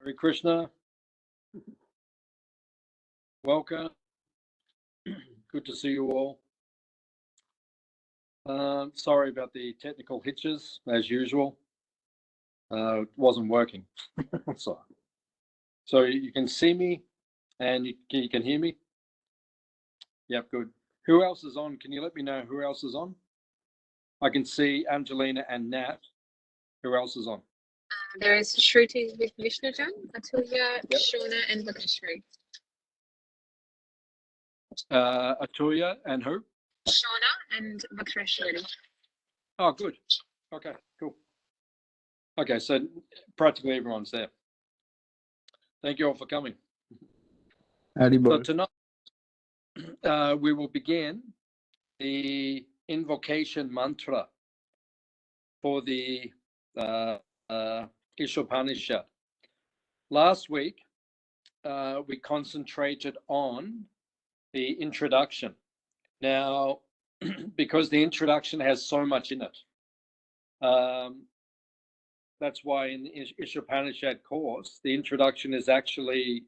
Hare Krishna. Welcome. Good to see you all. Sorry about the technical hitches, as usual. It wasn't working. So you can see me and you can hear me? Yep, good. Who else is on? Can you let me know who else is on? I can see Angelina and Nat. Who else is on? There is Shruti with Vishnujan, Atulya, Yep. Shona, and Vakashri. Atulya and who? Shona and Vakashri. Oh, good. Okay, cool. Okay, so practically everyone's there. Thank you all for coming. So tonight we will begin the invocation mantra for the Isopanisad. Last week we concentrated on the introduction. Now, because the introduction has so much in it, that's why in the Isopanisad course, the introduction is actually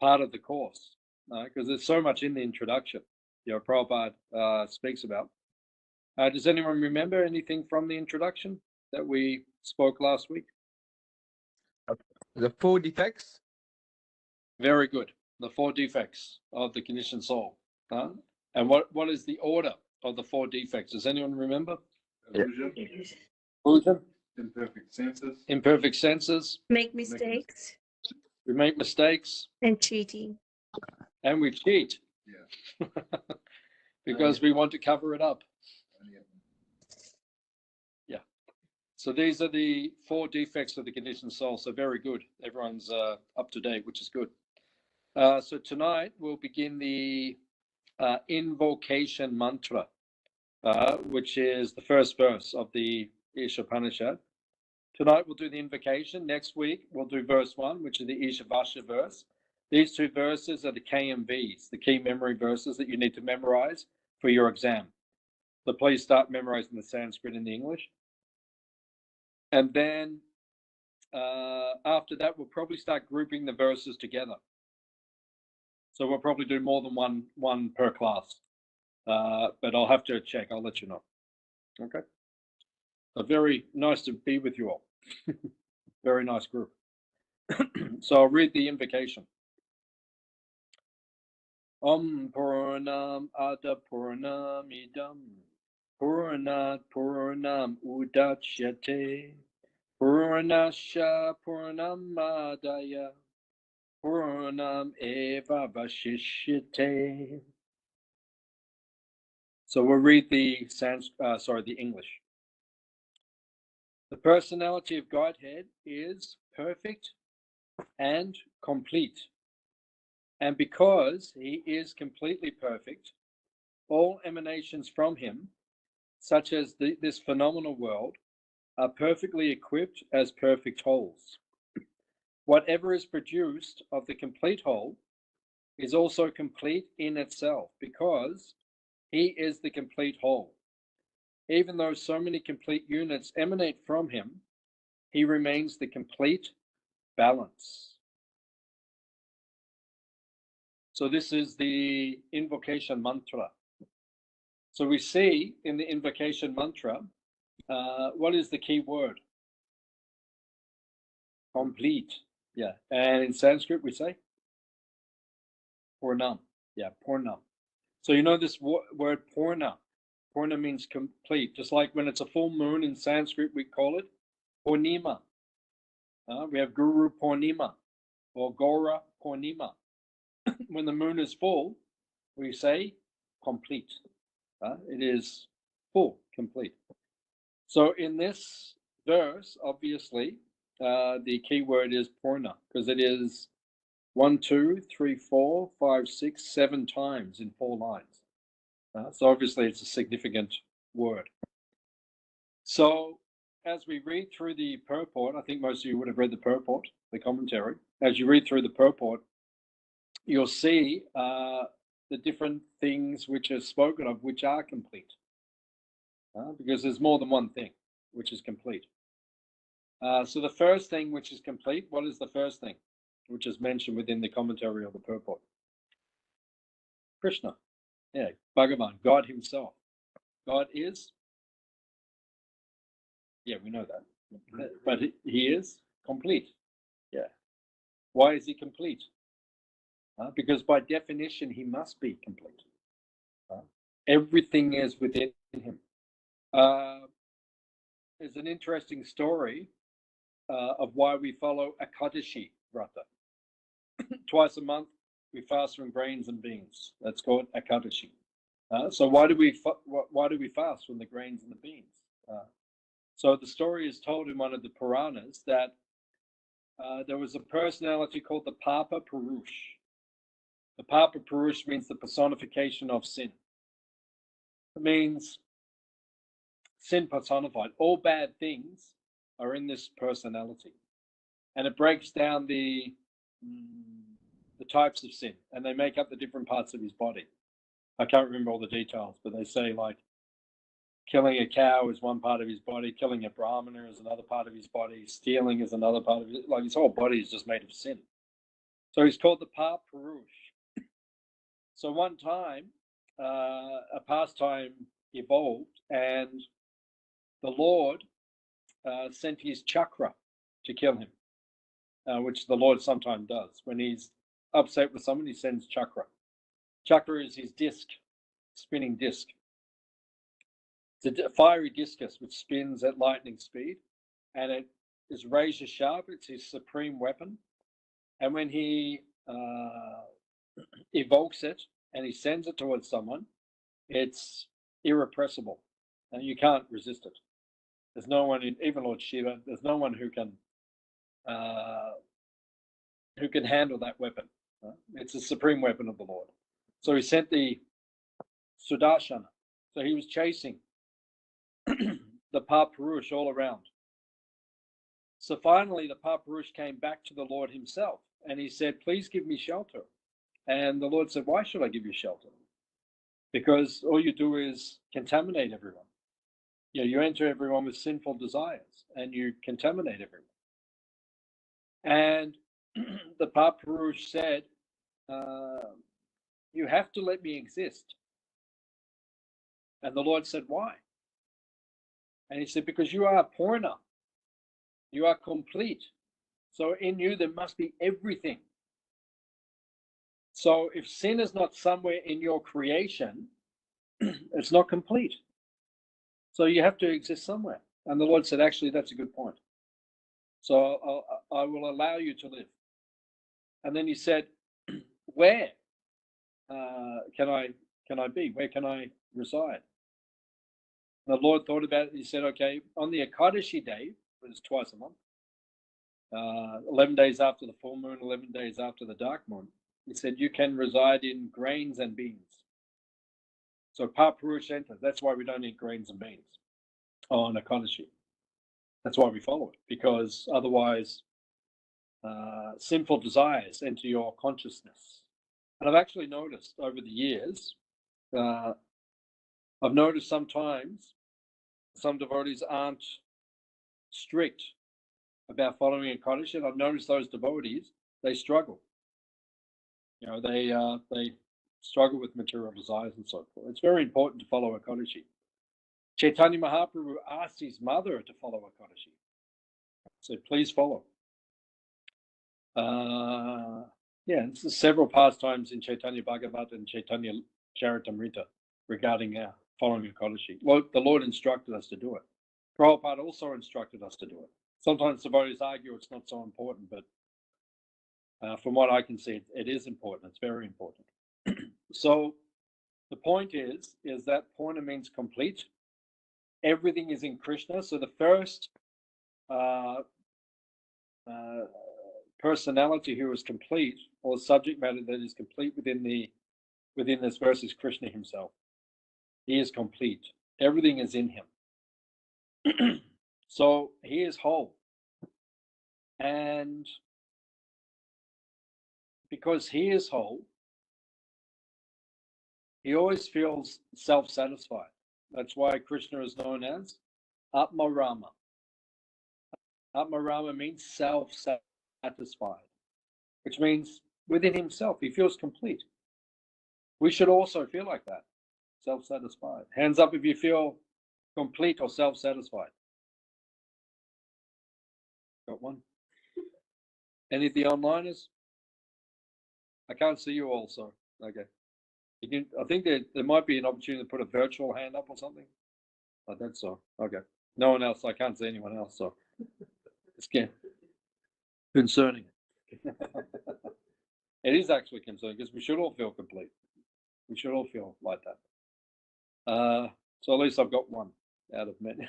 part of the course, because there's so much in the introduction, Prabhupada speaks about. Does anyone remember anything from the introduction that we spoke last week? The 4 defects? Very good. The 4 defects of the conditioned soul. And what is the order of the 4 defects? Does anyone remember? Illusion. Imperfect senses. Imperfect senses. Make mistakes. We make mistakes. And cheating. And we cheat. Yeah. Because we want to cover it up. Yeah. So these are the 4 defects of the conditioned soul. So very good. Everyone's up to date, which is good. So tonight we'll begin the invocation mantra, which is the first verse of the Isopanisad. Tonight we'll do the invocation. Next week we'll do verse 1, which is the Ishavasya verse. These 2 verses are the KMVs, the key memory verses that you need to memorize for your exam. So please start memorizing the Sanskrit and the English. And then after that, we'll probably start grouping the verses together. So we'll probably do more than one per class. But I'll have to check. I'll let you know. Okay. So very nice to be with you all. Very nice group. So I'll read the invocation. Om Purnam Ada Purnam Idam Purnat Purnam Udachyate Purnasya Purnam Adaya Purnam Eva Vashishyate. So we'll read the the English. The personality of Godhead is perfect and complete. And because he is completely perfect, all emanations from him, such as this phenomenal world, are perfectly equipped as perfect wholes. Whatever is produced of the complete whole is also complete in itself, because he is the complete whole. Even though so many complete units emanate from him, he remains the complete balance. So this is the invocation mantra. So we see in the invocation mantra, what is the key word? Complete. Yeah. And in Sanskrit we say Purnam. Yeah, Purnam. So you know this word Purna. Purna means complete. Just like when it's a full moon in Sanskrit, we call it Purnima. We have Guru Purnima or Gora Purnima. When the moon is full, we say complete. It is full, complete. So in this verse, obviously, the key word is Purna, because it is 1, 2, 3, 4, 5, 6, 7 times in 4 lines. So obviously it's a significant word. So as we read through the purport, I think most of you would have read the purport, the commentary. As you read through the purport, you'll see the different things which are spoken of, which are complete. Because there's more than one thing which is complete. So the first thing which is complete, what is the first thing which is mentioned within the commentary of the purport? Krishna, yeah, Bhagavan, God himself. God is, yeah, we know that, but he is complete. Yeah. Why is he complete? Because by definition, he must be complete. Everything is within him. There's an interesting story of why we follow Ekadashi Vrata. Twice a month, we fast from grains and beans. That's called Ekadashi. So why do we fast from the grains and the beans? So the story is told in one of the Puranas that there was a personality called the Papa Purush. The Papa Purush means the personification of sin. It means sin personified. All bad things are in this personality. And it breaks down the types of sin, and they make up the different parts of his body. I can't remember all the details, but they say like killing a cow is one part of his body, killing a brahmana is another part of his body, stealing is another part of it. Like his whole body is just made of sin. So he's called the Papa Purush. So one time, a pastime evolved, and the Lord sent his chakra to kill him, which the Lord sometimes does. When he's upset with someone, he sends chakra. Chakra is his disc, spinning disc. It's a fiery discus which spins at lightning speed, and it is razor sharp. It's his supreme weapon. And when he evokes it and he sends it towards someone, it's irrepressible, and you can't resist it. There's no one, even Lord Shiva, there's no one who can handle that weapon. It's a supreme weapon of the Lord. So he sent the Sudarshana. So he was chasing the Papa Purush all around. So finally, the Papa Purush came back to the Lord himself, and he said, "Please give me shelter." And the Lord said, "Why should I give you shelter? Because all you do is contaminate everyone. You enter everyone with sinful desires, and you contaminate everyone." And the Papa Purush said, "You have to let me exist." And the Lord said, "Why?" And he said, "Because you are Purna. You are complete. So in you, there must be everything. So if sin is not somewhere in your creation, it's not complete. So you have to exist somewhere." And the Lord said, "Actually, that's a good point. So I will allow you to live." And then he said, "Where can I be? Where can I reside?" And the Lord thought about it. He said, "Okay, on the Ekadashi day, which is twice a month, 11 days after the full moon, 11 days after the dark moon, he said, you can reside in grains and beans." So Papa Purush enters. That's why we don't eat grains and beans on Ekadashi. That's why we follow it, because otherwise sinful desires enter your consciousness. And I've actually noticed over the years, I've noticed sometimes some devotees aren't strict about following Ekadashi, and I've noticed those devotees, they struggle. They struggle with material desires and so forth. It's very important to follow Ekadashi. Chaitanya Mahaprabhu asked his mother to follow Ekadashi. So please follow. There's several pastimes in Chaitanya Bhagavat and Chaitanya Charitamrita regarding following Ekadashi. The Lord instructed us to do it. Prabhupada also instructed us to do it. Sometimes devotees argue it's not so important, but from what I can see, it is important. It's very important. So the point is that Purna means complete. Everything is in Krishna. So the first personality who is complete, or subject matter that is complete within this verse, is Krishna himself. He is complete. Everything is in him. So he is whole. And because he is whole, he always feels self-satisfied. That's why Krishna is known as Atma Rama. Atmarama means self-satisfied, which means within himself, he feels complete. We should also feel like that, self-satisfied. Hands up if you feel complete or self-satisfied. Got one? Any of the onliners? I can't see you all, so okay. You can. I think there might be an opportunity to put a virtual hand up or something. I think so. Okay. No one else. I can't see anyone else, so it's concerning. It is actually concerning because we should all feel complete. We should all feel like that. So at least I've got one out of many.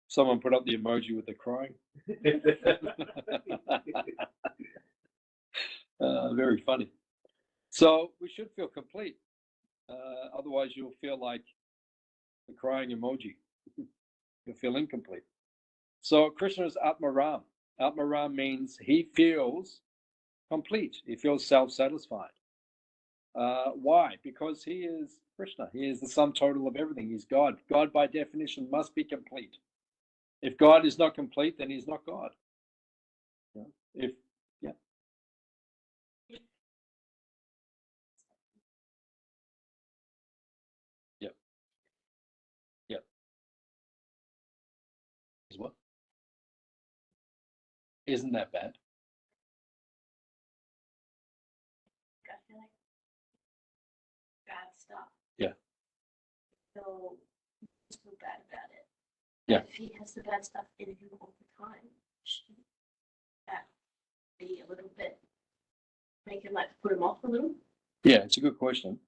Someone put up the emoji with the crying. Very funny. So we should feel complete. Otherwise, you'll feel like the crying emoji. You'll feel incomplete. So Krishna is Atmaram. Atmaram means he feels complete. He feels self-satisfied. Why? Because he is Krishna. He is the sum total of everything. He's God. God, by definition, must be complete. If God is not complete, then he's not God. Yeah. Is what? Isn't that bad? I feel like bad stuff. Yeah. So feel bad about it. Yeah. If he has the bad stuff in him all the time, shouldn't that be a little bit make him like put him off a little? Yeah, it's a good question.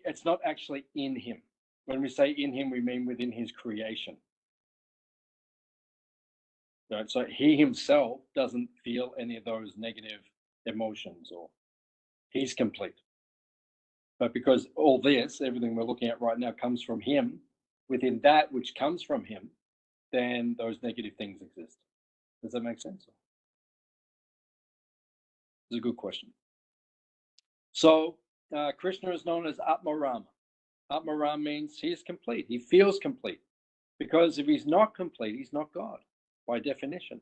It's not actually in him. When we say in him, we mean within his creation. Right? So he himself doesn't feel any of those negative emotions, or he's complete. But because all this, everything we're looking at right now, comes from him, within that which comes from him, then those negative things exist. Does that make sense? It's a good question. So Krishna is known as Atmarama. Atmaram means he is complete. He feels complete. Because if he's not complete, he's not God, by definition.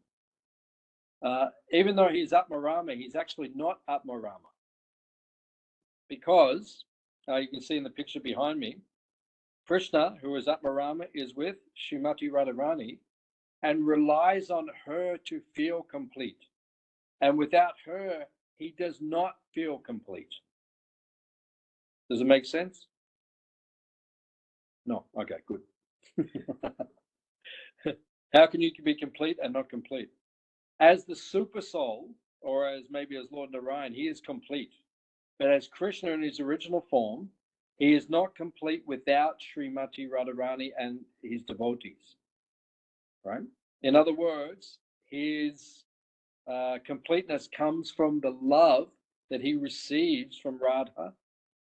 Even though he's Atmarama, he's actually not Atmarama. Because, you can see in the picture behind me, Krishna, who is Atmarama, is with Srimati Radharani and relies on her to feel complete. And without her, he does not feel complete. Does it make sense? No? Okay, good. How can you be complete and not complete? As the super soul, or as maybe as Lord Narayan, he is complete. But as Krishna in his original form, he is not complete without Srimati Radharani and his devotees. Right? In other words, his completeness comes from the love that he receives from Radha,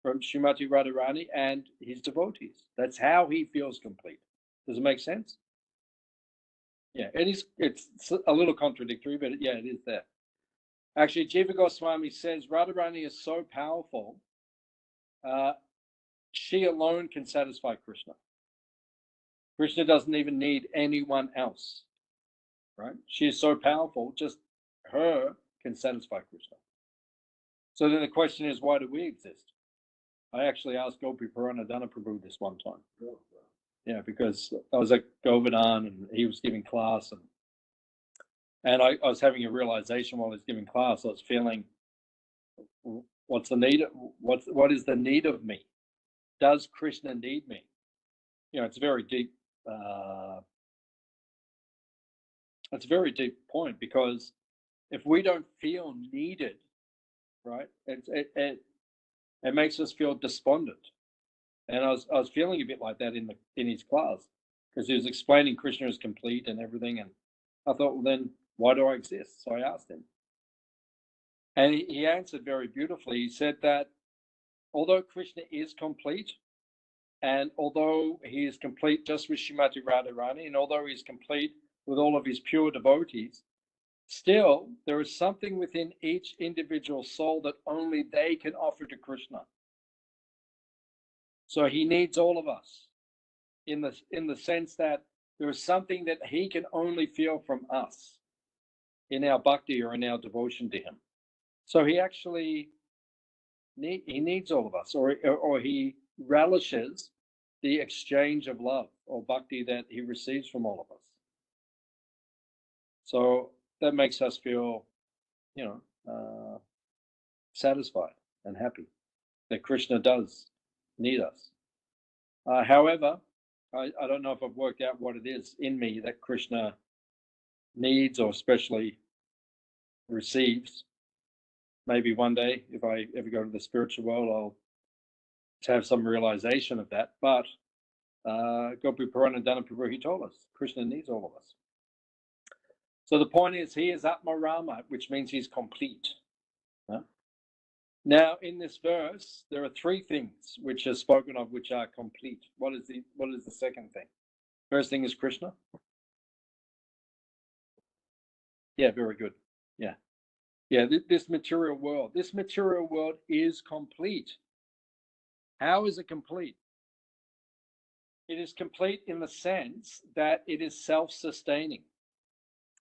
from Srimati Radharani and his devotees. That's how he feels complete. Does it make sense? Yeah, it's a little contradictory, but yeah, it is there. Actually, Jiva Goswami says Radharani is so powerful, she alone can satisfy Krishna. Krishna doesn't even need anyone else, right? She is so powerful, just her can satisfy Krishna. So then the question is, why do we exist? I actually asked Gopi Puranadana Prabhu this one time. Yeah, because I was at Govardhan and he was giving class, and I was having a realization while he was giving class. I was feeling, what's the need? What is the need of me? Does Krishna need me? You know, it's a very deep. It's a very deep point, because if we don't feel needed, right, it makes us feel despondent. And I was feeling a bit like that in his class, because he was explaining Krishna is complete and everything, and I thought, well, then why do I exist? So I asked him, and he answered very beautifully. He said that although Krishna is complete, and although he is complete just with Srimati Radharani, and although he's complete with all of his pure devotees, still there is something within each individual soul that only they can offer to Krishna. So he needs all of us in the sense that There is something that he can only feel from us in our bhakti or in our devotion to him. So he actually he needs all of us, or he relishes the exchange of love or bhakti that he receives from all of us. So that makes us feel, satisfied and happy that Krishna does need us. However, I don't know if I've worked out what it is in me that Krishna needs or especially receives. Maybe one day, if I ever go to the spiritual world, I'll have some realization of that. But Gopi Purana Dana Prabhu, he told us Krishna needs all of us. So the point is, he is Atma Rama, which means he's complete. Now, in this verse, there are three things which are spoken of, which are complete. What is the second thing? First thing is Krishna. Yeah, very good. Yeah. This material world is complete. How is it complete? It is complete in the sense that it is self-sustaining.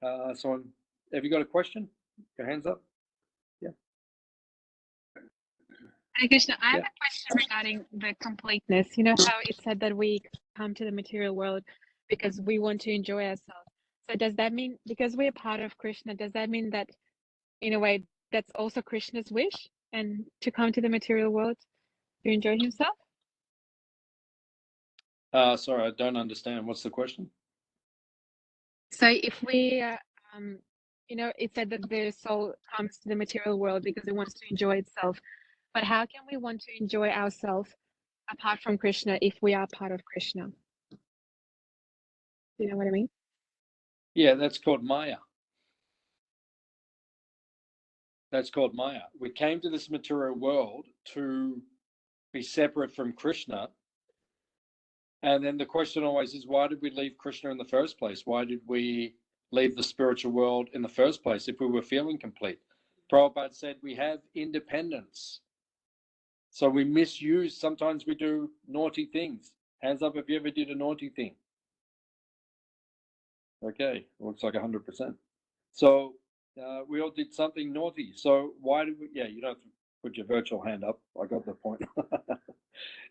So, have you got a question? Your hands up. Yeah. Hare Krishna, I have Yeah. a question regarding the completeness. You know how it said that we come to the material world because we want to enjoy ourselves. So does that mean, because we're part of Krishna, does that mean that in a way that's also Krishna's wish and to come to the material world to enjoy himself? Sorry, I don't understand. What's the question? So if we, it said that the soul comes to the material world because it wants to enjoy itself. But how can we want to enjoy ourselves apart from Krishna if we are part of Krishna? Do you know what I mean? Yeah, that's called Maya. That's called Maya. We came to this material world to be separate from Krishna. And then the question always is, why did we leave Krishna in the first place? Why did we leave the spiritual world in the first place if we were feeling complete? Prabhupada said we have independence. So we misuse, sometimes we do naughty things. Hands up if you ever did a naughty thing. Okay, looks like 100%. So we all did something naughty. So why did we, you don't have to put your virtual hand up. I got the point.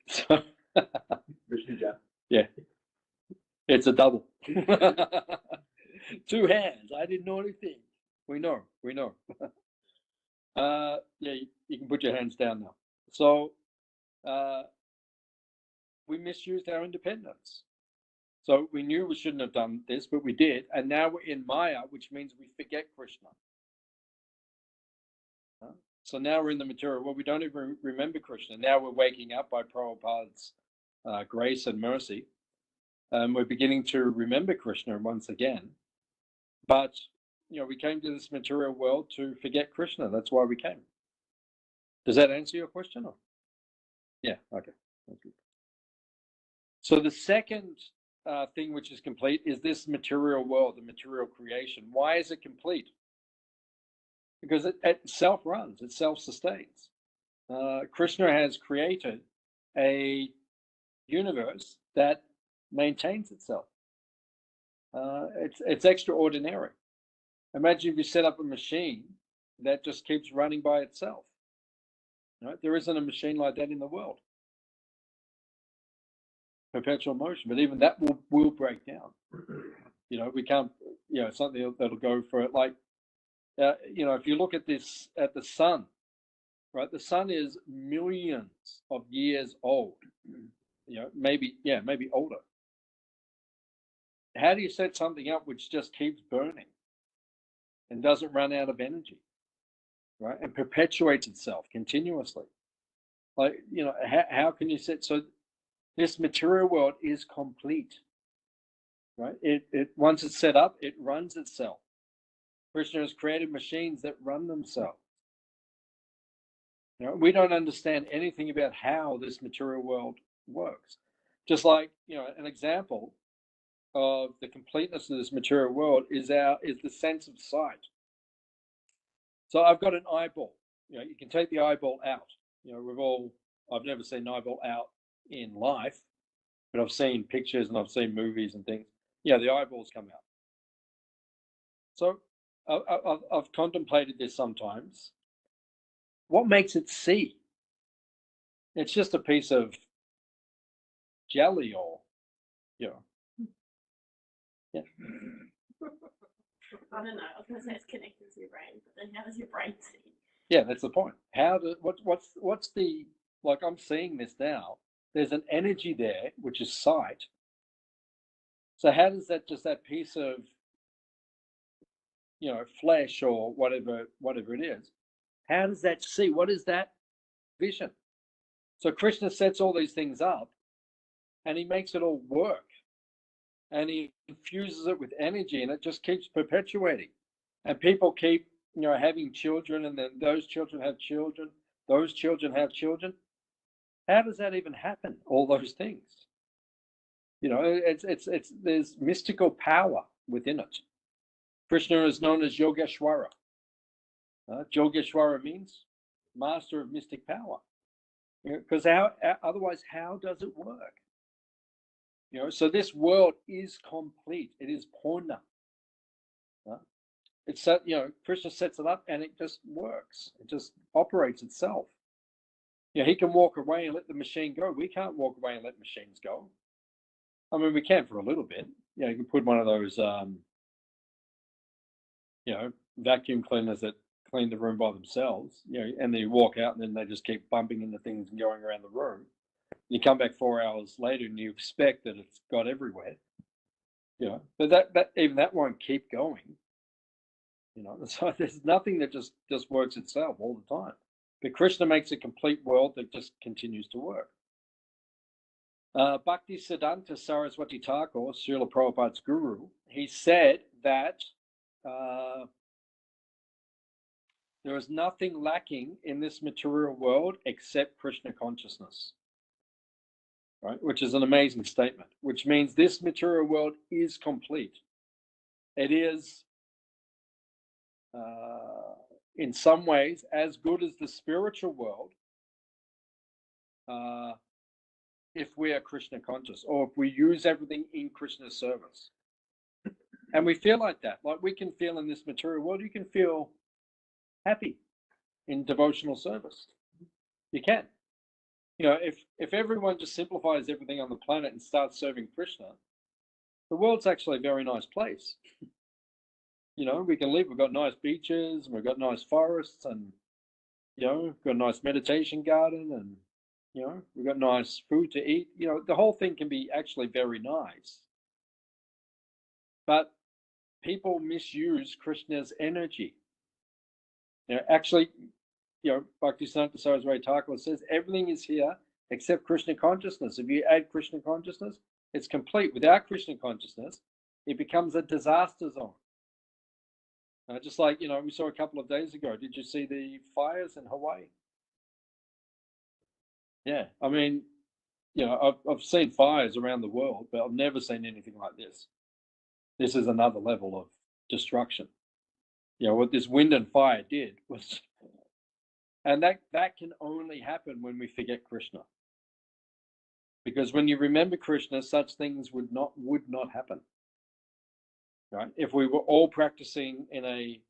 So, yeah, it's a double. 2 hands. I did naughty things. We know. You can put your hands down now. So we misused our independence. So we knew we shouldn't have done this, but we did. And now we're in Maya, which means we forget Krishna. So now we're in the material world. We don't even remember Krishna. Now we're waking up by Prabhupada's grace and mercy. We're beginning to remember Krishna once again. But, we came to this material world to forget Krishna. That's why we came. Does that answer your question? Or? Yeah, okay. That's good. So the second thing which is complete is this material world, the material creation. Why is it complete? Because it self-runs, it self-sustains. Krishna has created a universe that maintains itself. It's extraordinary. Imagine if you set up a machine that just keeps running by itself. Right? There isn't a machine like that in the world. Perpetual motion, but even that will break down. We can't, something that'll go for it. Like, if you look at the sun, right? The sun is millions of years old. Maybe older. How do you set something up which just keeps burning and doesn't run out of energy, right? And perpetuates itself continuously. Like, how can you set, so this material world is complete, right? It once it's set up, it runs itself. Krishna has created machines that run themselves. We don't understand anything about how this material world works. Just like, an example of the completeness of this material world is the sense of sight. So I've got an eyeball. You can take the eyeball out. I've never seen an eyeball out in life, but I've seen pictures and I've seen movies and things. Yeah, the eyeballs come out. So I've contemplated this sometimes. What makes it see? It's just a piece of jelly, or you know. Yeah. I don't know. I was going to say it's connected to your brain, but then how does your brain see? Yeah, that's the point. What's the, like, I'm seeing this now. There's an energy there, which is sight. So how does that piece of, flesh or whatever it is, how does that see? What is that vision? So Krishna sets all these things up, and he makes it all work, and he infuses it with energy, and it just keeps perpetuating, and people keep having children, and then those children have children, those children have children. How does that even happen? All those things, it's there's mystical power within it. Krishna is known as Yogeshwara. Yogeshwara means master of mystic power. Because otherwise, how does it work? So this world is complete. It is Purna. It's that, Krishna sets it up and it just works. It just operates itself. He can walk away and let the machine go. We can't walk away and let machines go. I mean, we can for a little bit. You can put one of those, vacuum cleaners that clean the room by themselves, and then you walk out and then they just keep bumping into things and going around the room. You come back 4 hours later and you expect that it's got everywhere. But that won't keep going. So there's nothing that just works itself all the time. But Krishna makes a complete world that just continues to work. Bhakti Siddhanta Saraswati Thakur, Srila Prabhupada's guru, he said that there is nothing lacking in this material world except Krishna consciousness. Right? Which is an amazing statement, which means this material world is complete. It is, in some ways, as good as the spiritual world, if we are Krishna conscious, or if we use everything in Krishna's service. And we feel like that. Like we can feel in this material world, you can feel happy in devotional service. You can. If everyone just simplifies everything on the planet and starts serving Krishna, the world's actually a very nice place. We can live. We've got nice beaches, and we've got nice forests, and we've got a nice meditation garden, and we've got nice food to eat. The whole thing can be actually very nice. But people misuse Krishna's energy. Actually, Bhaktisiddhanta Saraswati Thakur says everything is here except Krishna consciousness. If you add Krishna consciousness, it's complete. Without Krishna consciousness, it becomes a disaster zone. Just like, we saw a couple of days ago. Did you see the fires in Hawaii? Yeah, I mean, I've seen fires around the world, but I've never seen anything like this. This is another level of destruction. What this wind and fire did was, and that can only happen when we forget Krishna. Because when you remember Krishna, such things would not happen. Right? If we were all practicing in a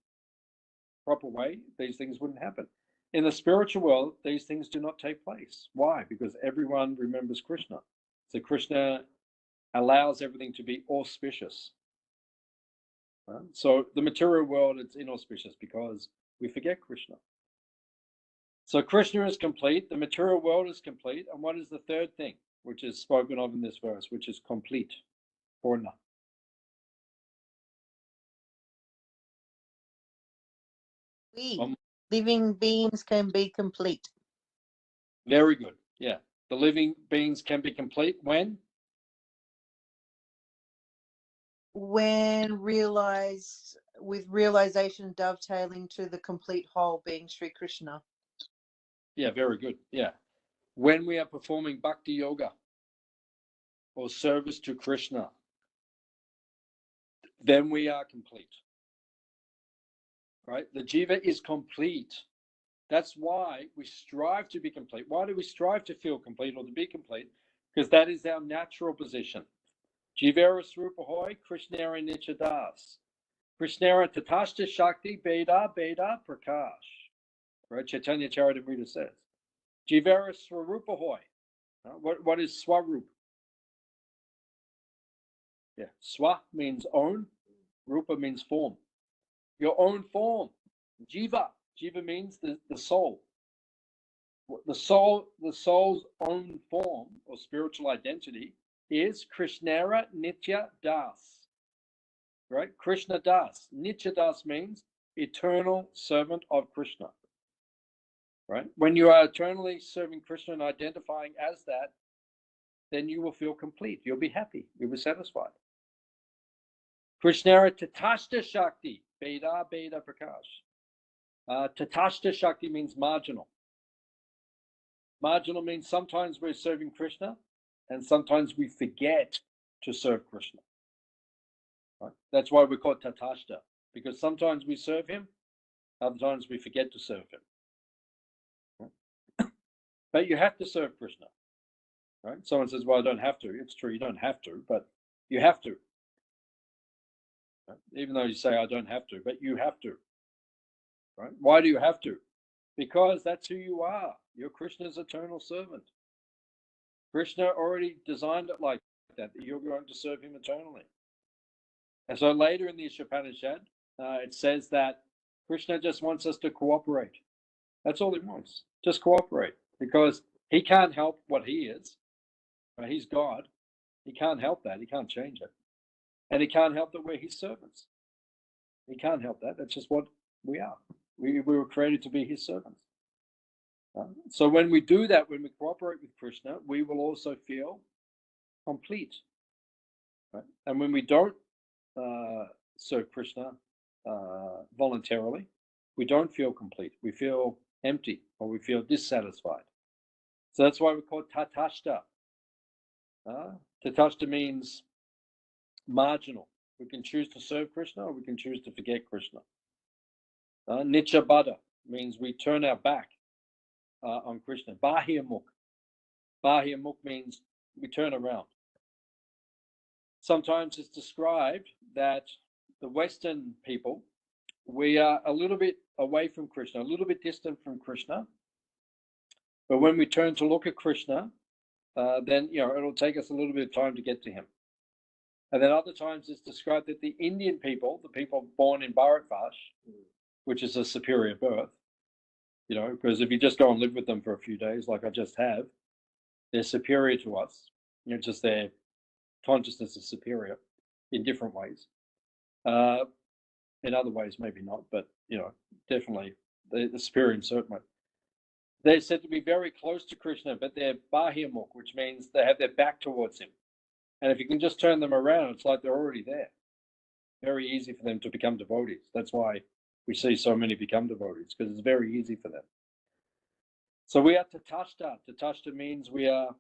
proper way, these things wouldn't happen. In the spiritual world, these things do not take place. Why? Because everyone remembers Krishna. So Krishna allows everything to be auspicious. Right? So the material world, it's inauspicious because we forget Krishna. So Krishna is complete, the material world is complete, and what is the third thing, which is spoken of in this verse, which is complete, Purna? We, living beings, can be complete. Very good. Yeah. The living beings can be complete when? When realized, with realization dovetailing to the complete whole being Sri Krishna. Yeah, very good. Yeah. When we are performing bhakti yoga or service to Krishna, then we are complete. Right? The jiva is complete. That's why we strive to be complete. Why do we strive to feel complete or to be complete? Because that is our natural position. Jivera Swarupahoy, Krishnara Nichadas. Krishnara Tatashta Shakti Beda Beda Prakash. Right? Chaitanya Charitamrita says. Jivera Swarupahoy. What is Swarup? Yeah. Swa means own. Rupa means form. Your own form. Jiva. Jiva means the soul. The soul's own form or spiritual identity is Krishnara Nitya Das. Right? Krishna Das. Nitya Das means eternal servant of Krishna. Right? When you are eternally serving Krishna and identifying as that, then you will feel complete. You'll be happy. You'll be satisfied. Krishnara Tatashta Shakti, Beda Beda Prakash. Tatashta Shakti means marginal. Marginal means sometimes we're serving Krishna and sometimes we forget to serve Krishna. Right? That's why we call it Tatashta, because sometimes we serve him, other times we forget to serve him. Right? But you have to serve Krishna. Right? Someone says, well, I don't have to. It's true, you don't have to, but you have to. Right? Even though you say, I don't have to, but you have to. Right? Why do you have to? Because that's who you are. You're Krishna's eternal servant. Krishna already designed it like that you're going to serve him eternally. And so later in the Upanishad, it says that Krishna just wants us to cooperate. That's all he wants. Just cooperate. Because he can't help what he is. He's God. He can't help that. He can't change it. And he can't help that we're his servants. He can't help that. That's just what we are. We were created to be his servants. So when we do that, when we cooperate with Krishna, we will also feel complete. Right? And when we don't serve Krishna voluntarily, we don't feel complete. We feel empty or we feel dissatisfied. So that's why we call it Tatashta. Tatashta means marginal. We can choose to serve Krishna or we can choose to forget Krishna. Nichabada means we turn our back on Krishna. Bahyamukh. Bahyamukh means we turn around. Sometimes it's described that the Western people, we are a little bit away from Krishna, a little bit distant from Krishna. But when we turn to look at Krishna, then it'll take us a little bit of time to get to him. And then other times it's described that the Indian people, the people born in Bharatvash, which is a superior birth, because if you just go and live with them for a few days, like I just have, they're superior to us. Just their consciousness is superior in different ways. In other ways, maybe not, but definitely they're superior in certain ways. They're said to be very close to Krishna, but they're bahyamukh, which means they have their back towards him. And if you can just turn them around, it's like they're already there. Very easy for them to become devotees. That's why we see so many become devotees, because it's very easy for them. So we are tatashta. Tatashta means we are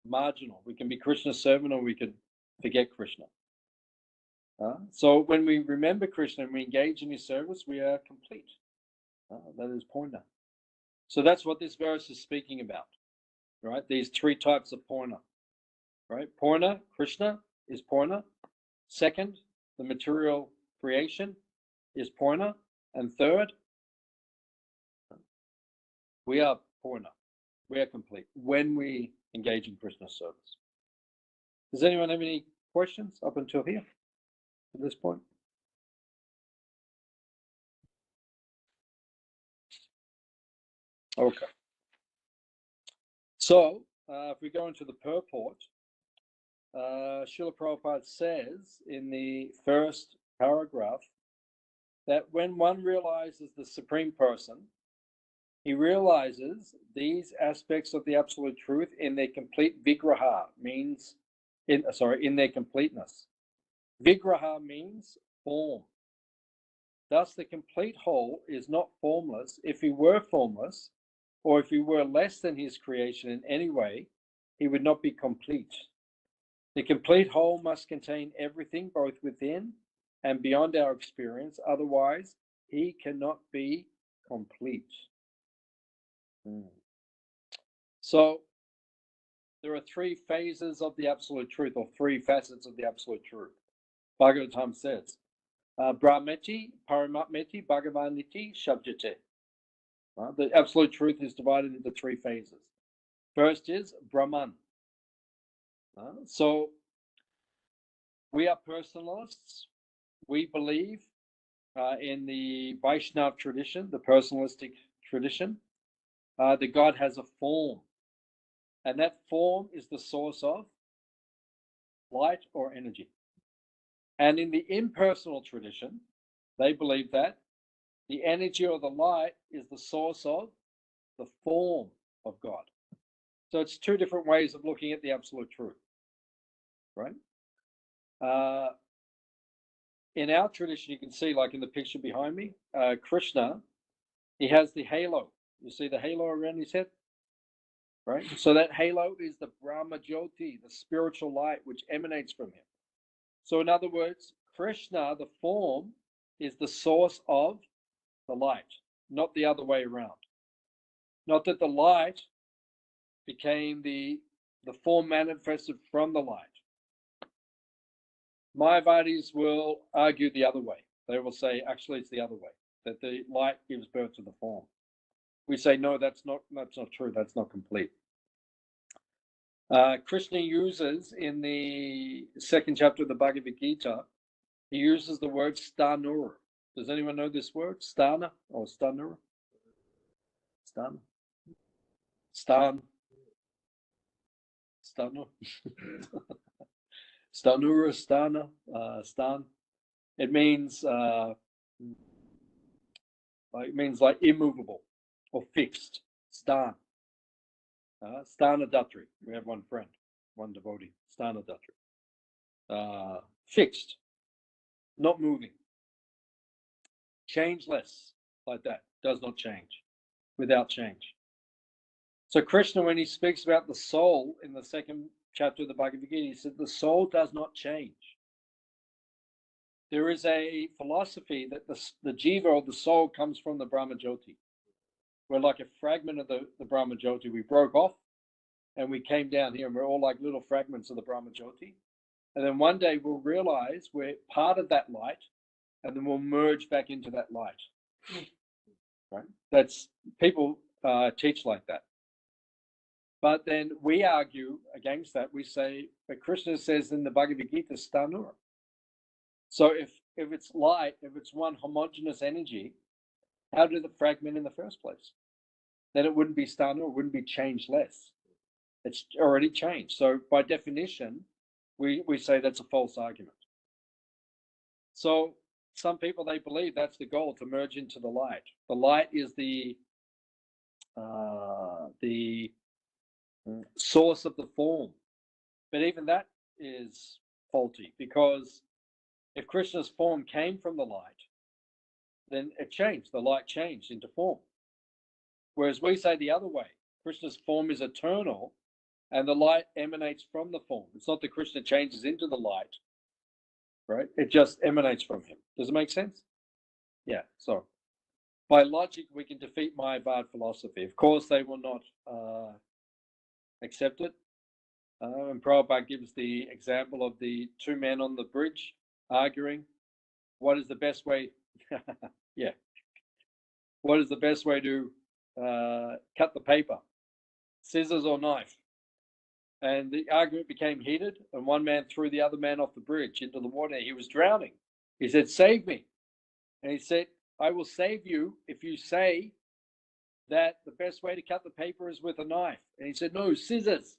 marginal. We can be Krishna's servant or we can forget Krishna. So when we remember Krishna and we engage in his service, we are complete. That is Purna. So that's what this verse is speaking about, right? These three types of Purna, right? Purna, Krishna is Purna. Second, the material creation is Purna. And third, we are Purna. We are complete when we engage in Krishna's service. Does anyone have any questions up until here, at this point? Okay. So, if we go into the purport, Srila Prabhupada says in the first paragraph that when one realizes the Supreme Person, he realizes these aspects of the Absolute Truth in their complete vigraha, means in their completeness. Vigraha means form. Thus, the complete whole is not formless. If he were formless, or if he were less than his creation in any way, he would not be complete. The complete whole must contain everything, both within and beyond our experience. Otherwise, he cannot be complete. So, there are three phases of the absolute truth, or three facets of the absolute truth. Bhagavatam says, Brahmeti, Paramatmeti, Bhagavaniti, Shabjate. The absolute truth is divided into three phases. First is Brahman. So we are personalists. We believe in the Vaishnava tradition, the personalistic tradition, that God has a form. And that form is the source of light or energy. And in the impersonal tradition, they believe that the energy or the light is the source of the form of God. So it's two different ways of looking at the absolute truth, right? In our tradition, you can see, like in the picture behind me, Krishna, he has the halo. You see the halo around his head? Right? So that halo is the Brahma Jyoti, the spiritual light which emanates from him. So in other words, Krishna, the form, is the source of the light, not the other way around. Not that the light became the form manifested from the light. Mayavadis will argue the other way. They will say, actually, it's the other way, that the light gives birth to the form. We say, no, that's not true. That's not complete. Krishna uses in the second chapter of the Bhagavad Gita, he uses the word stanur. Does anyone know this word? Stana or stanur? Stan? Stan? Stanur? Stanura, stana, stan. It means like immovable or fixed. Stan. Stana Datri. We have one friend, one devotee. Stana Datri. Fixed, not moving. Changeless, like that. Does not change. Without change. So Krishna, when he speaks about the soul in the second chapter of the Bhagavad Gita, he said the soul does not change. There is a philosophy that the jiva or the soul comes from the Brahma Jyoti. We're like a fragment of the Brahma Jyoti. We broke off and we came down here and we're all like little fragments of the Brahma Jyoti. And then one day we'll realize we're part of that light and then we'll merge back into that light. Right? That's people teach like that. But then we argue against that. We say, but Krishna says in the Bhagavad Gita, stanur. So if it's light, if it's one homogeneous energy, how did it fragment in the first place? Then it wouldn't be stanur, it wouldn't be changeless. It's already changed. So by definition, we say that's a false argument. So some people, they believe that's the goal, to merge into the light. The light is the source of the form. But even that is faulty, because if Krishna's form came from the light, then it changed. The light changed into form. Whereas we say the other way, Krishna's form is eternal and the light emanates from the form. It's not that Krishna changes into the light, right? It just emanates from him. Does it make sense? Yeah. So by logic, we can defeat Mayavad philosophy. Of course, they will not accept it. And Prabhupada gives the example of the two men on the bridge arguing. What is the best way? Yeah. What is the best way to cut the paper? Scissors or knife? And the argument became heated, and one man threw the other man off the bridge into the water. He was drowning. He said, "Save me." And he said, "I will save you if you say that the best way to cut the paper is with a knife." And he said, "No, scissors."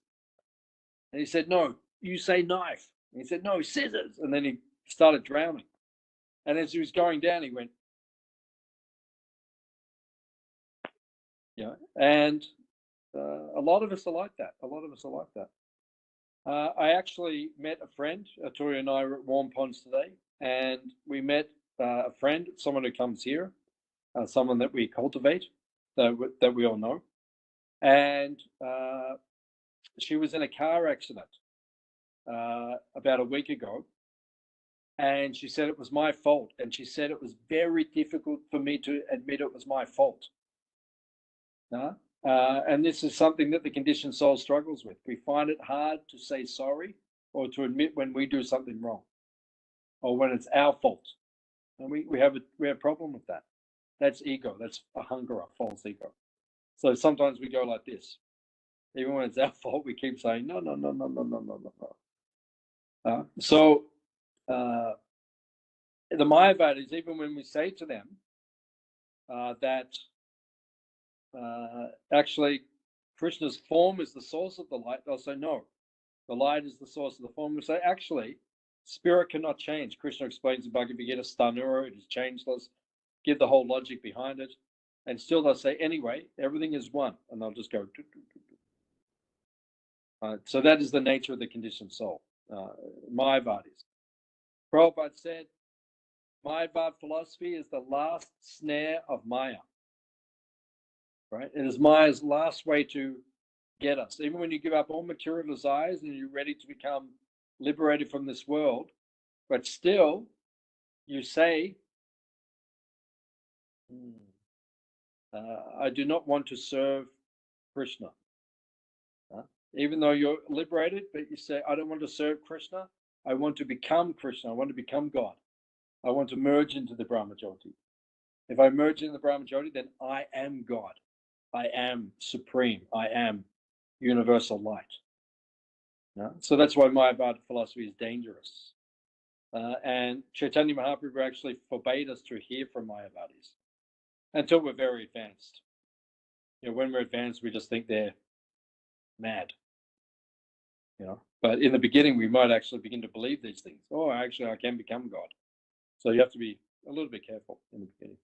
And he said, "No, you say knife." And he said, "No, scissors." And then he started drowning. And as he was going down, he went, and a lot of us are like that. A lot of us are like that. I actually met a friend. Tori and I were at Warm Ponds today, and we met a friend, someone who comes here, someone that we cultivate, that we all know. And she was in a car accident about a week ago, and she said it was my fault. And she said it was very difficult for me to admit it was my fault. And this is something that the conditioned soul struggles with. We find it hard to say sorry or to admit when we do something wrong or when it's our fault. And we have a problem with that. That's ego. That's a hunger, a false ego. So sometimes we go like this. Even when it's our fault, we keep saying, no, no, no, no, no, no, no, no. So the Mayavadis, even when we say to them that actually Krishna's form is the source of the light, they'll say, no, the light is the source of the form. We say, actually, spirit cannot change. Krishna explains in Bhagavad Gita, Stanura, it is changeless, give the whole logic behind it. And still they'll say, anyway, everything is one. And they'll just go, so that is the nature of the conditioned soul. Mayavadis. Prabhupada said, Mayavad philosophy is the last snare of Maya. Right? It is Maya's last way to get us. Even when you give up all material desires and you're ready to become liberated from this world, but still you say, I do not want to serve Krishna. Even though you're liberated, but you say, I don't want to serve Krishna. I want to become Krishna. I want to become God. I want to merge into the Brahmajyoti. If I merge into the Brahmajyoti, then I am God. I am supreme. I am universal light. So that's why Mayavad philosophy is dangerous. And Chaitanya Mahaprabhu actually forbade us to hear from Mayavadis until we're very advanced. When we're advanced, we just think they're mad. But in the beginning, we might actually begin to believe these things. Oh, actually, I can become God. So you have to be a little bit careful in the beginning.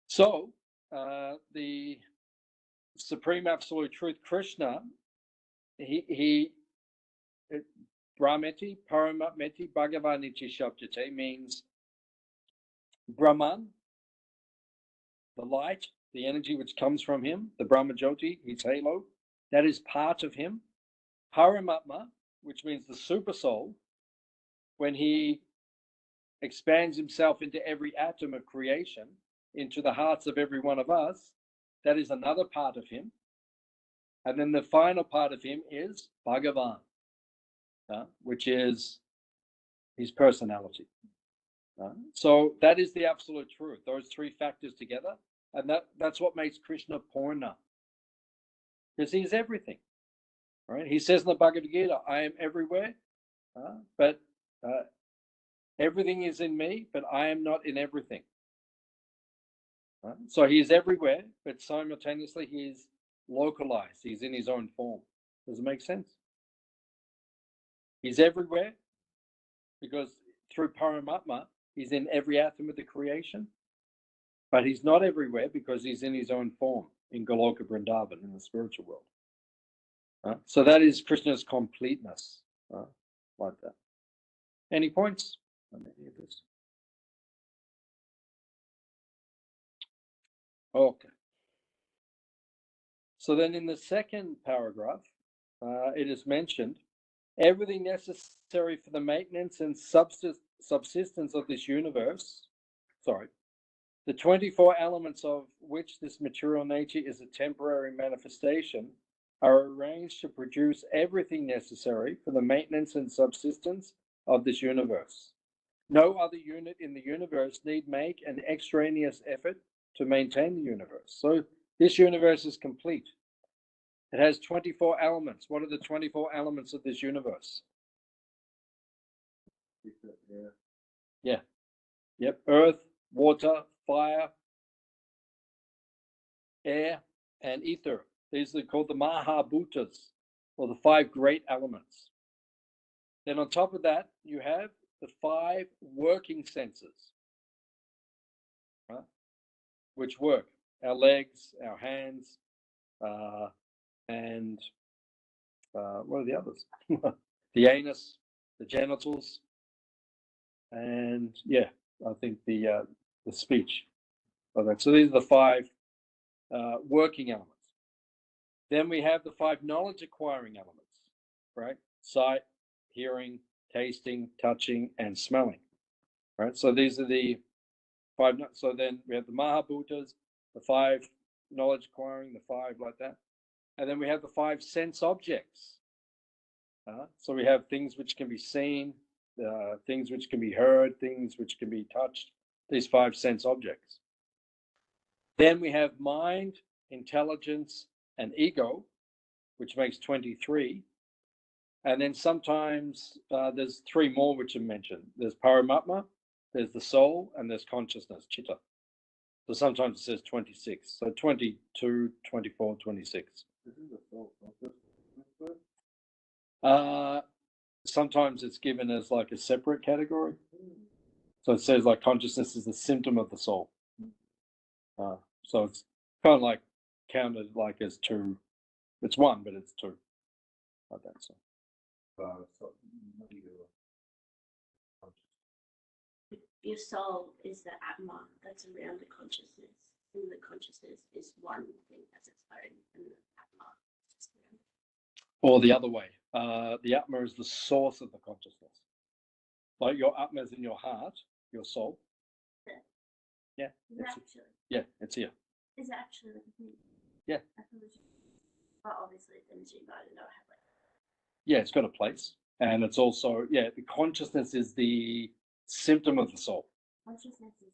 So the Supreme Absolute Truth, Krishna, he Brahmeti, Paramatmeti, Bhagavaniti Shabdate means Brahman, the light, the energy which comes from him, the Brahmajyoti, his halo, that is part of him. Paramatma, which means the super soul, when he expands himself into every atom of creation, into the hearts of every one of us, that is another part of him. And then the final part of him is Bhagavan, which is his personality. So that is the absolute truth, those three factors together. And that's what makes Krishna Purna. Because he's everything. Right? He says in the Bhagavad Gita, I am everywhere, but everything is in me, but I am not in everything. So he is everywhere, but simultaneously he is localized. He's in his own form. Does it make sense? He's everywhere because through Paramatma, he's in every atom of the creation, but he's not everywhere because he's in his own form in Goloka Vrindavan, in the spiritual world. So that is Krishna's completeness, like that. Any points on any of this? Okay. So then in the second paragraph, it is mentioned, everything necessary for the maintenance and subsistence of this universe, the 24 elements of which this material nature is a temporary manifestation, are arranged to produce everything necessary for the maintenance and subsistence of this universe. No other unit in the universe need make an extraneous effort to maintain the universe. So this universe is complete. It has 24 elements. What are the 24 elements of this universe? Yeah. Yep. Earth, water, fire, air, and ether. These are called the Mahabhutas, or the 5 great elements. Then on top of that, you have the 5 working senses, right? Which work. Our legs, our hands, and what are the others? The anus, the genitals, and yeah, I think the speech. So these are the 5 working elements. Then we have the 5 knowledge acquiring elements, right? Sight, hearing, tasting, touching, and smelling, right? So these are the 5. So then we have the Mahabhutas, the 5 knowledge acquiring, the 5 like that. And then we have the 5 sense objects. So we have things which can be seen, things which can be heard, things which can be touched, these 5 sense objects. Then we have mind, intelligence, and ego, which makes 23. And then sometimes there's 3 more which are mentioned. There's Paramatma, there's the soul, and there's consciousness, Chitta. So sometimes it says 26. So 22, 24, 26. This is the soul consciousness. Sometimes it's given as like a separate category. So it says like consciousness is a symptom of the soul. So it's kind of like counted like as 2. It's 1, but it's 2. Like that. So. Your soul is the Atma that's around the consciousness, and the consciousness is one thing as its own, and the Atma is just around. Or the other way, the Atma is the source of the consciousness. Like your Atma is in your heart, your soul. Yeah, Is it it's, actually? yeah, it's here. Is it actually like a thing? Yeah. I thought it was, well, obviously it's energy, but I didn't know how like. Yeah, it's got a place. And it's also, yeah, the consciousness is the symptom of the soul. Consciousness is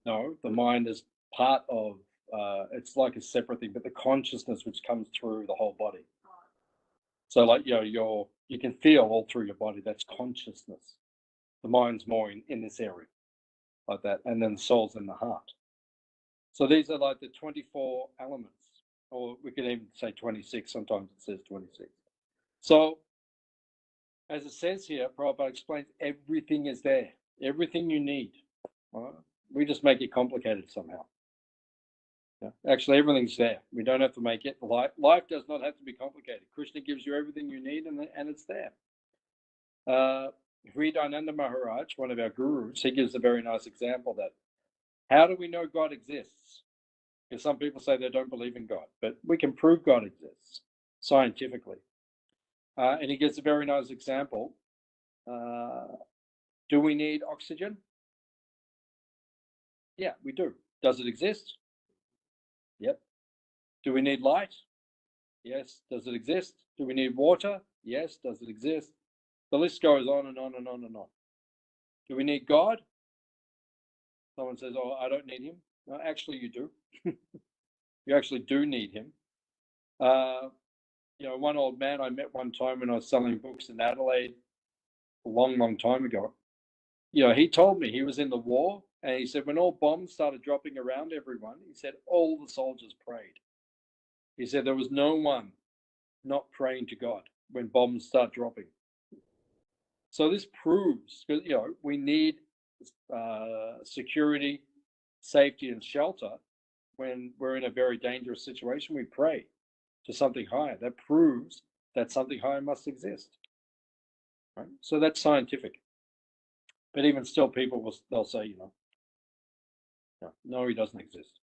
No, the mind is part of, it's like a separate thing, but the consciousness which comes through the whole body. So like, you know, you can feel all through your body, that's consciousness. The mind's more in this area, like that. And then the soul's in the heart. So these are like the 24 elements, or we could even say 26, sometimes it says 26. So, as it says here, Prabhupada explains everything is there, everything you need. Right? We just make it complicated somehow. Yeah. Actually, everything's there. We don't have to make it. Life does not have to be complicated. Krishna gives you everything you need, and it's there. Hridayananda Maharaj, one of our gurus, he gives a very nice example that how do we know God exists? Because some people say they don't believe in God, but we can prove God exists scientifically. And he gives a very nice example. Do we need oxygen? Yeah, we do. Does it exist? Yep. Do we need light? Yes. Does it exist? Do we need water? Yes. Does it exist? The list goes on and on and on and on. Do we need God? Someone says, oh, I don't need him. No, actually, you do. You actually do need him. You know, one old man I met one time when I was selling books in Adelaide a long, long time ago. You know, he told me he was in the war, and he said when all bombs started dropping around everyone, he said all the soldiers prayed. He said there was no one not praying to God when bombs start dropping. So this proves, you know, we need security, safety, and shelter when we're in a very dangerous situation. We pray to something higher. That proves that something higher must exist. Right? So that's scientific. But even still, people they'll say, you know, no, he doesn't exist.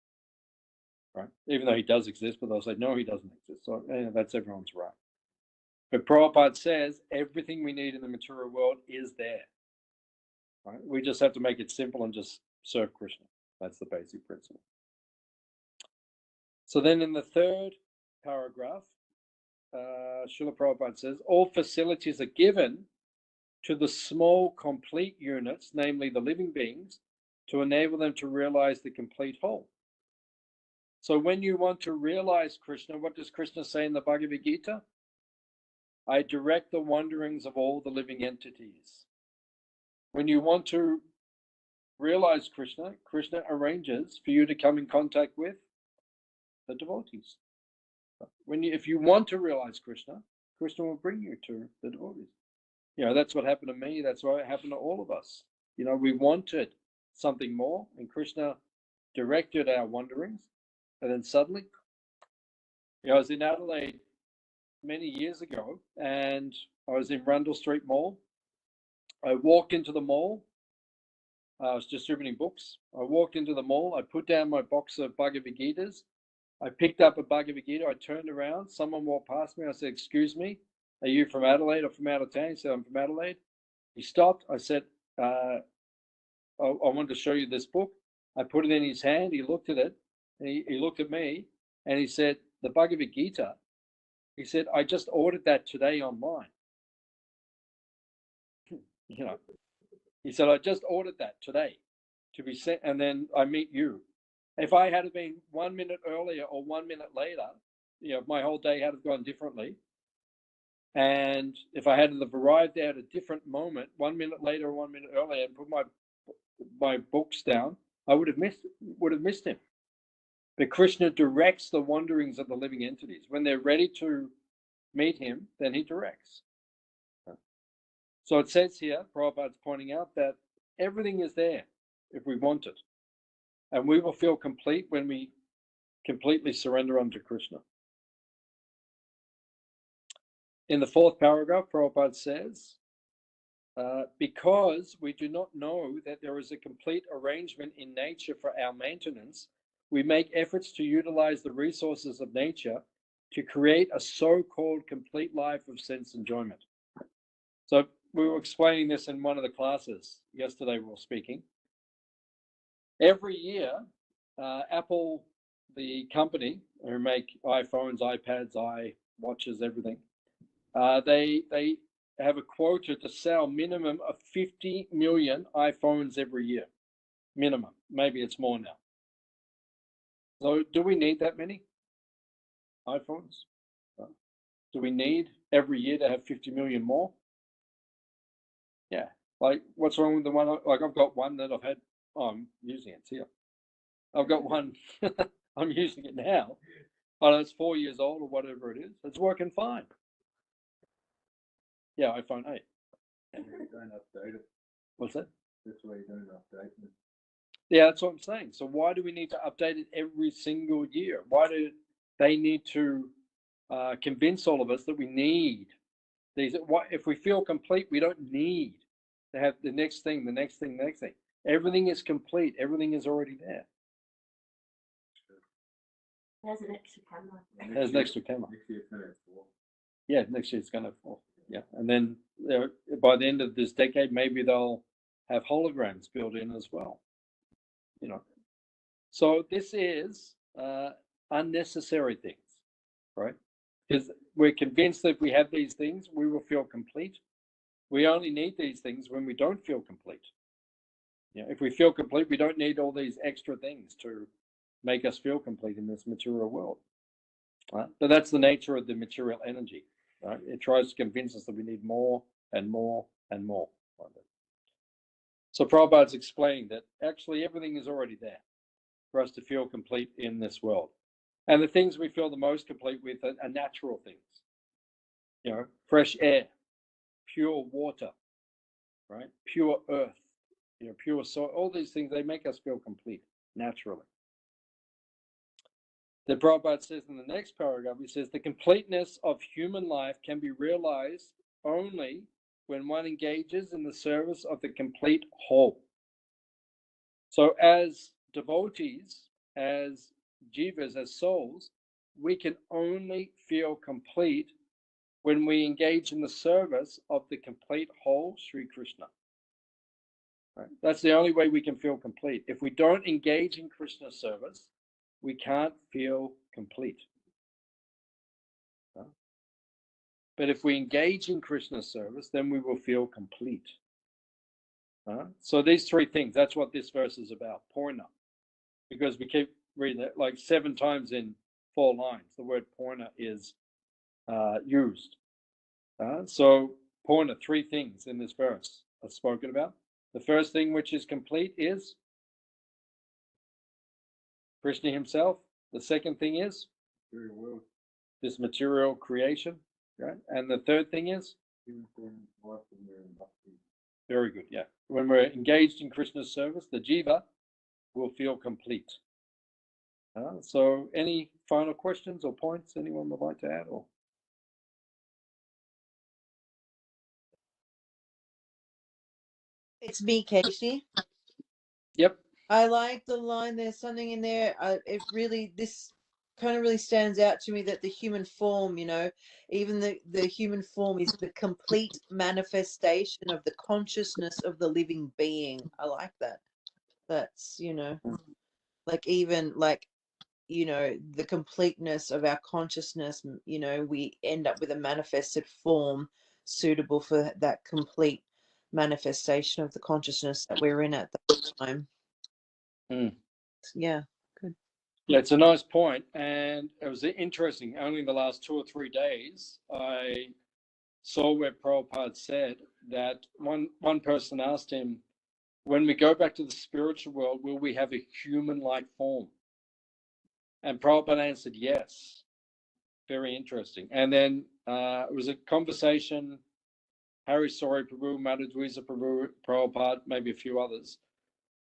Right? Even though he does exist, but they'll say, no, he doesn't exist. So that's everyone's right. But Prabhupada says everything we need in the material world is there. Right? We just have to make it simple and just serve Krishna. That's the basic principle. So then in the 3rd paragraph, Srila Prabhupada says, all facilities are given to the small complete units, namely the living beings, to enable them to realize the complete whole. So when you want to realize Krishna, what does Krishna say in the Bhagavad Gita? I direct the wanderings of all the living entities. When you want to realize Krishna, Krishna arranges for you to come in contact with the devotees. If you want to realize Krishna, Krishna will bring you to the devotees. You know, that's what happened to me. That's what happened to all of us. You know, we wanted something more, and Krishna directed our wanderings. And then suddenly, you know, I was in Adelaide many years ago, and I was in Rundle Street Mall. I walked into the mall. I was distributing books. I walked into the mall. I put down my box of Bhagavad Gitas. I picked up a Bhagavad Gita. I turned around. Someone walked past me. I said, excuse me, are you from Adelaide or from out of town? He said, I'm from Adelaide. He stopped. I said, I wanted to show you this book. I put it in his hand. He looked at it. And he looked at me and he said, the Bhagavad Gita, he said, I just ordered that today online. You know, he said, I just ordered that today to be sent, and then I meet you. If I had been 1 minute earlier or 1 minute later, you know, my whole day had gone differently. And if I had have arrived there at a different moment, 1 minute later or 1 minute earlier, and put my books down, I would have missed him. But Krishna directs the wanderings of the living entities. When they're ready to meet him, then he directs. So it says here, Prabhupada's pointing out that everything is there if we want it. And we will feel complete when we completely surrender unto Krishna. In the fourth paragraph, Prabhupada says, because we do not know that there is a complete arrangement in nature for our maintenance, we make efforts to utilize the resources of nature to create a so-called complete life of sense enjoyment. So we were explaining this in one of the classes yesterday. We were speaking. Every year, Apple, the company who make iPhones, iPads, iWatches, everything, they have a quota to sell minimum of 50 million iPhones every year. Minimum. Maybe it's more now. So do we need that many iPhones? Do we need every year to have 50 million more? Yeah. Like, what's wrong with the one? Like, I've got one that I've had. Oh, I'm using it. It's here. I've got one. I'm using it now. I know it's 4 years old or whatever it is. It's working fine. Yeah, iPhone 8. And you don't update it. What's that? That's why you don't update it. Yeah, that's what I'm saying. So why do we need to update it every single year? Why do they need to convince all of us that we need these? If we feel complete, we don't need to have the next thing, the next thing, the next thing. Everything is complete. Everything is already there. There's an extra camera. There's an extra camera. Next year it's gonna have 4. Yeah, next year it's going to fall. Yeah, and then by the end of this decade, maybe they'll have holograms built in as well. You know, so this is unnecessary things, right? Because we're convinced that if we have these things, we will feel complete. We only need these things when we don't feel complete. You know, if we feel complete, we don't need all these extra things to make us feel complete in this material world. Right? But that's the nature of the material energy. Right? It tries to convince us that we need more and more and more. So Prabhupada's explaining that actually everything is already there for us to feel complete in this world. And the things we feel the most complete with are natural things. You know, fresh air, pure water, right? Pure earth, you know, pure soil. All these things, they make us feel complete naturally. Then Prabhupada says in the next paragraph, he says, the completeness of human life can be realized only when one engages in the service of the complete whole. So as devotees, as jivas, as souls, we can only feel complete when we engage in the service of the complete whole, Sri Krishna. Right? That's the only way we can feel complete. If we don't engage in Krishna's service, we can't feel complete. But if we engage in Krishna's service, then we will feel complete. So these three things, that's what this verse is about, Purna. Because we keep reading it like 7 times in 4 lines, the word Purna is used. So Purna, 3 things in this verse are spoken about. The first thing which is complete is Krishna himself. The second thing is this material creation, right? And the third thing is very good, yeah. When we're engaged in Krishna's service, the jiva will feel complete. So any final questions or points anyone would like to add? Or It's me, Casey. yep. I like the line. There's something in there. This kind of really stands out to me, that the human form, you know, even the human form is the complete manifestation of the consciousness of the living being. I like that. That's, you know, like even like you know, the completeness of our consciousness, you know, we end up with a manifested form suitable for that complete manifestation of the consciousness that we're in at that time. Hmm. Yeah, good. Yeah, it's a nice point, and it was interesting. Only in the last 2 or 3 days, I saw where Prabhupada said that one person asked him, when we go back to the spiritual world, will we have a human-like form? And Prabhupada answered yes. Very interesting. And then it was a conversation, Hari Sori Prabhu, Madhudwiza Prabhu, Prabhupada, maybe a few others.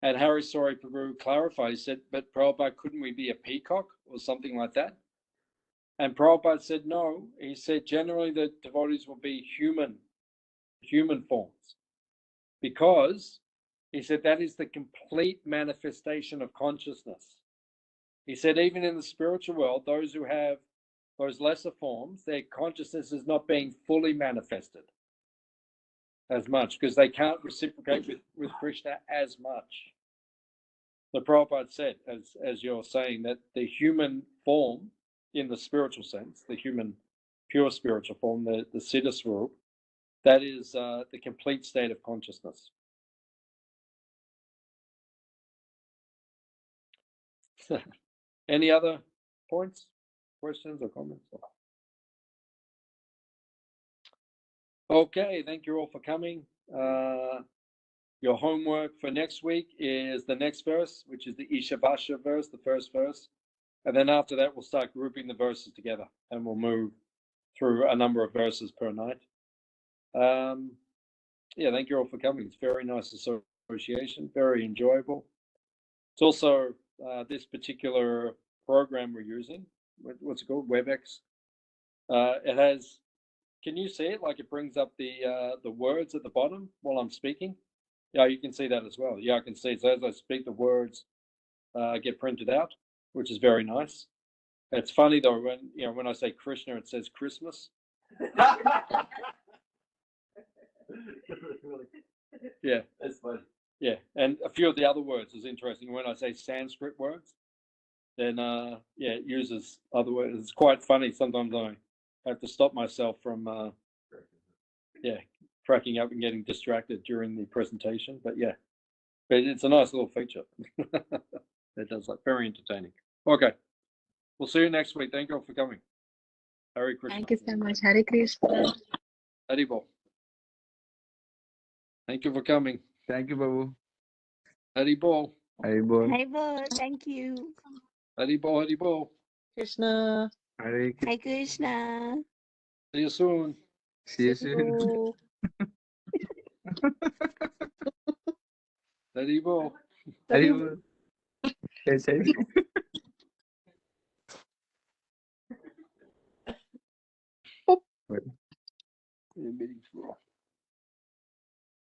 And Hari Sori Prabhu clarified, he said, but Prabhupada, couldn't we be a peacock or something like that? And Prabhupada said no. He said generally the devotees will be human forms, because he said that is the complete manifestation of consciousness. He said even in the spiritual world, those who have those lesser forms, their consciousness is not being fully manifested as much because they can't reciprocate with Krishna as much. The Prabhupada said, as you're saying, that the human form in the spiritual sense, the human pure spiritual form, the Siddha Swarup, that is the complete state of consciousness. Any other points, questions, or comments? Okay, thank you all for coming. Your homework for next week is the next verse, which is the Ishavasha verse, the first verse. And then after that, we'll start grouping the verses together and we'll move through a number of verses per night. Yeah, thank you all for coming. It's very nice association, very enjoyable. It's also this particular program we're using. What's it called? WebEx. It has. Can you see it? Like it brings up the words at the bottom while I'm speaking. Yeah, you can see that as well. Yeah, I can see. So as I speak, the words get printed out, which is very nice. It's funny though when I say Krishna, it says Christmas. Yeah, That's funny. yeah, and a few of the other words is interesting. When I say Sanskrit words, then yeah, it uses other words. It's quite funny. Sometimes I have to stop myself from cracking up and getting distracted during the presentation. But yeah, but it's a nice little feature. It does look very entertaining. Okay, we'll see you next week. Thank you all for coming. Hare Krishna. Thank you so much. Hare Krishna. Haribol. Thank you for coming. Thank you, Babu. Haribol. Haribol. Hi, Bo. Thank you. Haribol. Haribol. Krishna. Hare Krishna. Hi, Krishna. See you soon. See you soon. Oh, Haribol. Haribol. Yes, yes. Meetings for all.